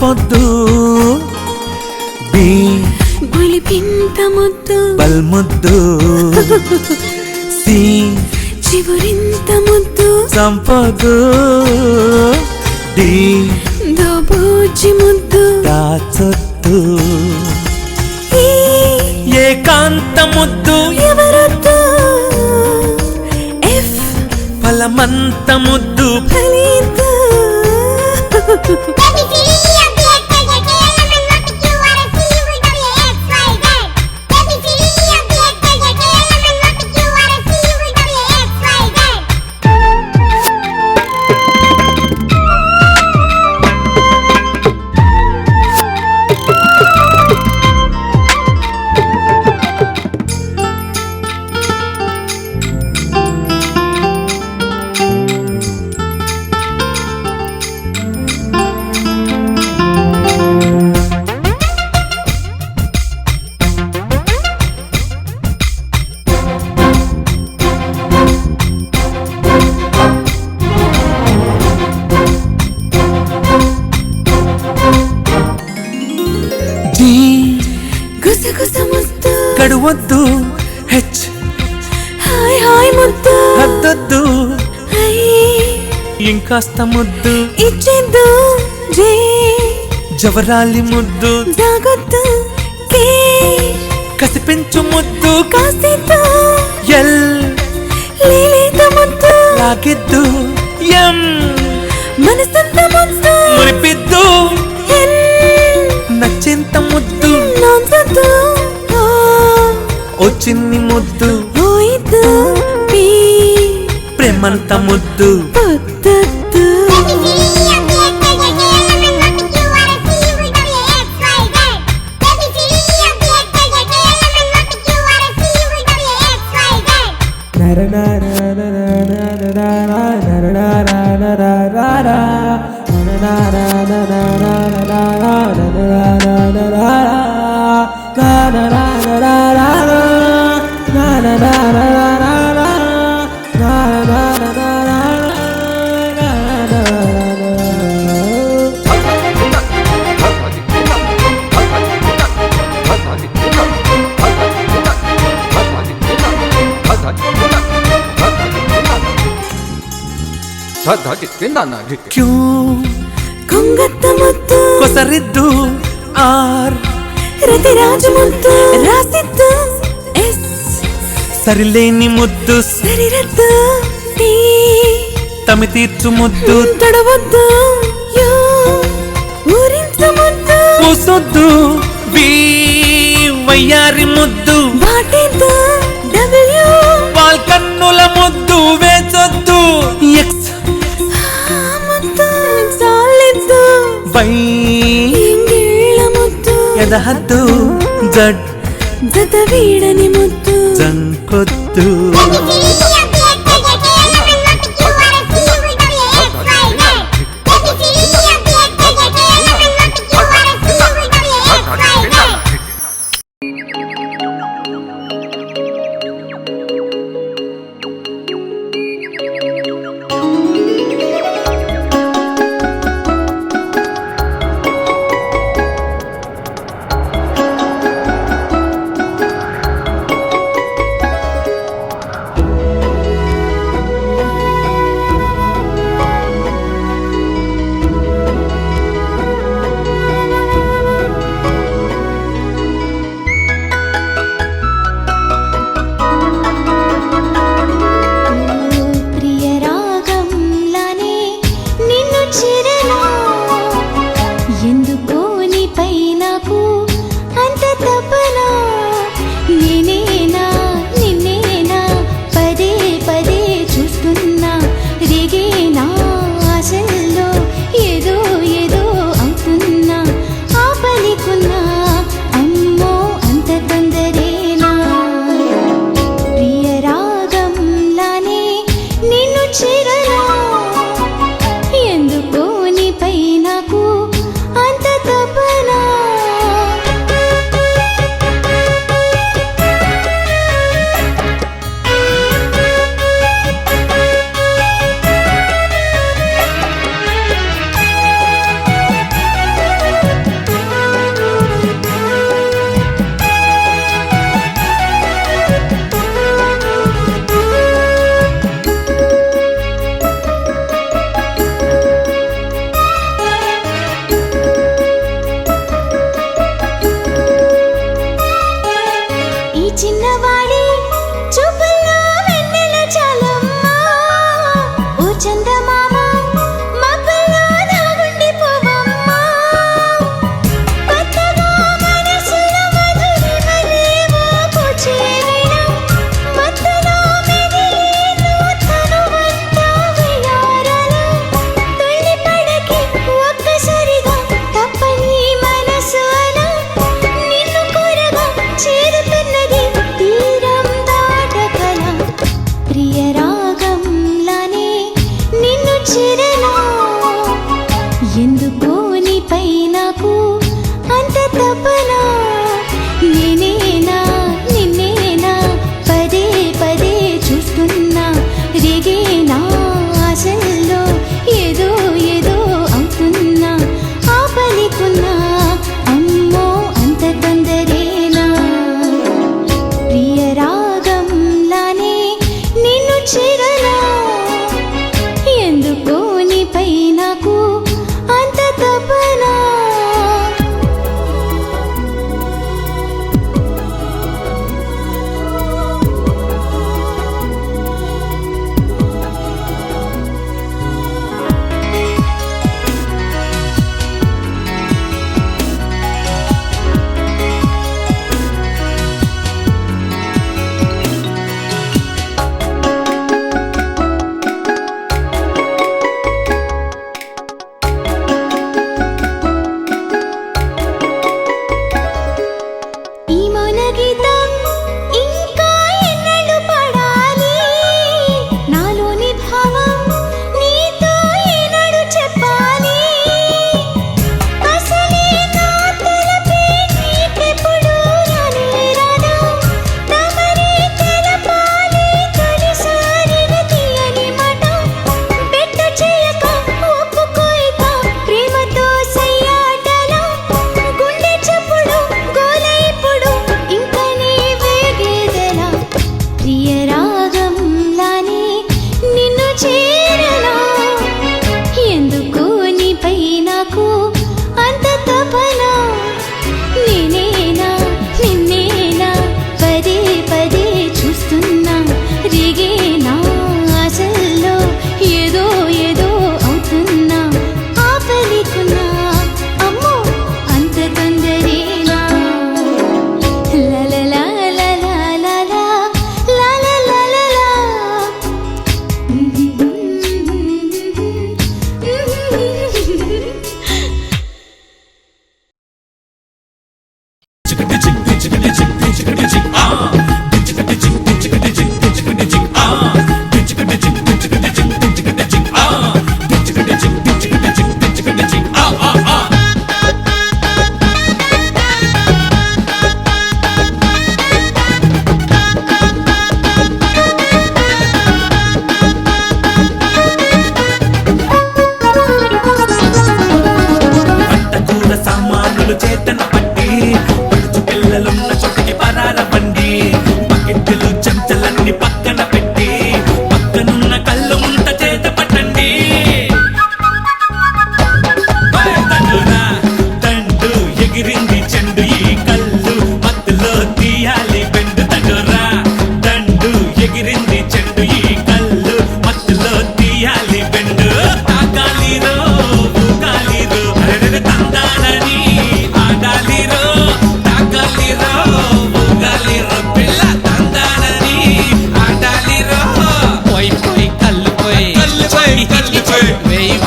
పొద్దు బులిపింత ముద్దు బల్ముద్దు సి చివరింత ముద్దు సంపదు డి దోబూచి ముద్దు దాచొద్దు ఏకాంత ముద్దు ఎవరొద్దు ఎఫ్ ఫలమంత ముద్దు ఫలిద్దు కడువద్దు హెచ్ హాయ్ హాయ్ ముద్దు హద్దొద్దు హై ఇంకాస్త ముద్దు ఇచ్చేద్దు జే జవరాలి ముద్దు దాగొద్దు కే కసిపించు ముద్దు కాసిద్దు ఎల్ లేలేత ముద్దు లాగిద్దు ఎం మనసంత ముద్దు మురిపిద్దు ఎన్ నచ్చేంత ముద్దు నాంసద్దు ఓ చిన్ని ముద్దు ఓయిద్దు పీ ప్రేమంత ముద్దు పొద్దద్దు క్యూ కొంగత్త ముద్దు కొసరిద్దు ఆర్ రతిరాజు ముద్దు రాసిద్దు ఎస్ సరిలేని ముద్దు సరిరద్దు టీ తమి తీర్చు ముద్దు తొడవద్దు యో ఊరించు ముద్దు పూసొద్దు వి వయ్యారి ముద్దు వాటిద్దు డబ్ల్యూ వాల్ కన్నుల ముద్దు వేచొద్దు ఎక్స్ ముద్దు సాలిద్దు వై ఇంగిళ్ళ ముద్దు ఎదహద్దు జడ్ జత వీడని ముద్దు జంకొద్దు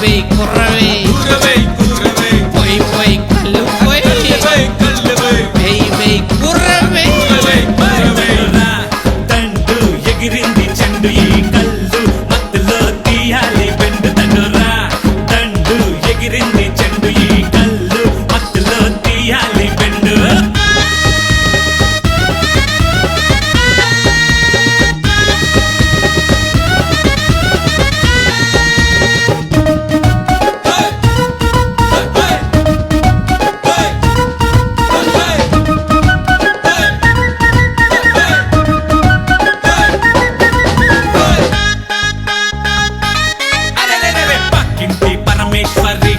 వేయ్ కుర్రవే పోయి పోయి కళ్ళు పోయి వేయ్ వేయ్ కుర్రవే దండు ఎగిరింది చెండు ఈ కళ్ళు మత్తులో తీయాలి బెండు దండురా దండు ఎగిరింది చెండు ఈ కళ్ళు మత్తులో తీయాలి బెండు అరెరెరెరె పక్కింటి పరమేశ్వరి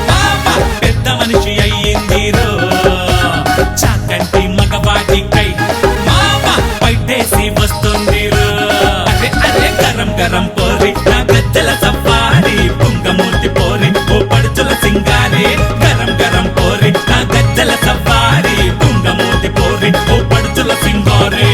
మామ పెద్ద మనిషి అయ్యింది రో చాకంటి మగవాడికై మామ పైటేసి వస్తుంది రో అరే అరే గరం గరం పోరి నా గజ్జల సఫారీ పుంగమూర్తి పోరి ఓ పడుచుల సింగారి గరం గరం పోరి నా గజ్జల సఫారీ పుంగమూర్తి పోరి ఓ పడుచుల సింగారి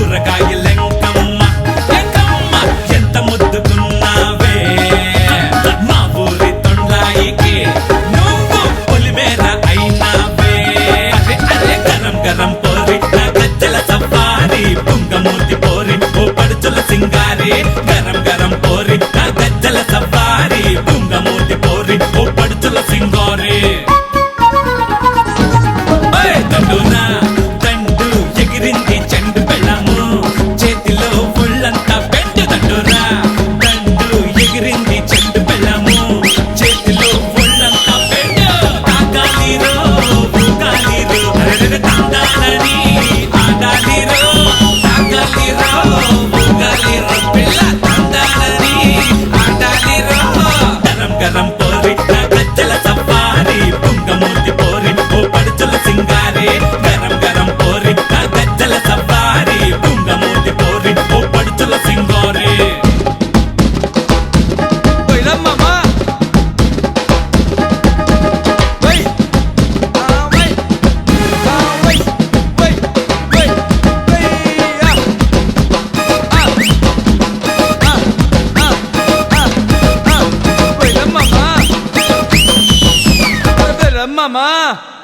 కూరగాయలెంకమ్మ ఎంకమ్మ ఎంత ముద్దుకున్నావే మా ఊరి తొండ్లాయికి నువ్వు పొలిమేర అయినావే అరే అరే గరం గరం పోరి నా గజ్జల సఫారీ పుంగమూర్తి పోరి ఓ పడుచుల సింగారి గరం గరం పోరి నా గజ్జల సఫారీ పుంగమూర్తి పోరి ఓ పడుచుల సింగారి దండునా దండు ఎగిరింది చెండు బెళ్ళము చేతిలో ఒళ్ళంతా బెండు దండురా దండు ఎగిరింది చెండు బెళ్ళము చేతిలో ఒళ్ళంతా బెండు తాగాలిరో ఊగాలిరో అరెరెరె తందాలని ఆడాలిరో తాగాలిరో ఊగాలిరో పిల్ల తందాలని ఆడాలిరో గరం గరం పోరి నా గజ్జల సఫారీ పుంగమూర్తి పోరి ఓ పడుచుల సింగారి గరం గరం పోరి నా గజ్జల సఫారీ పుంగమూర్తి పోరి ఓ పడుచుల సింగారి Mama!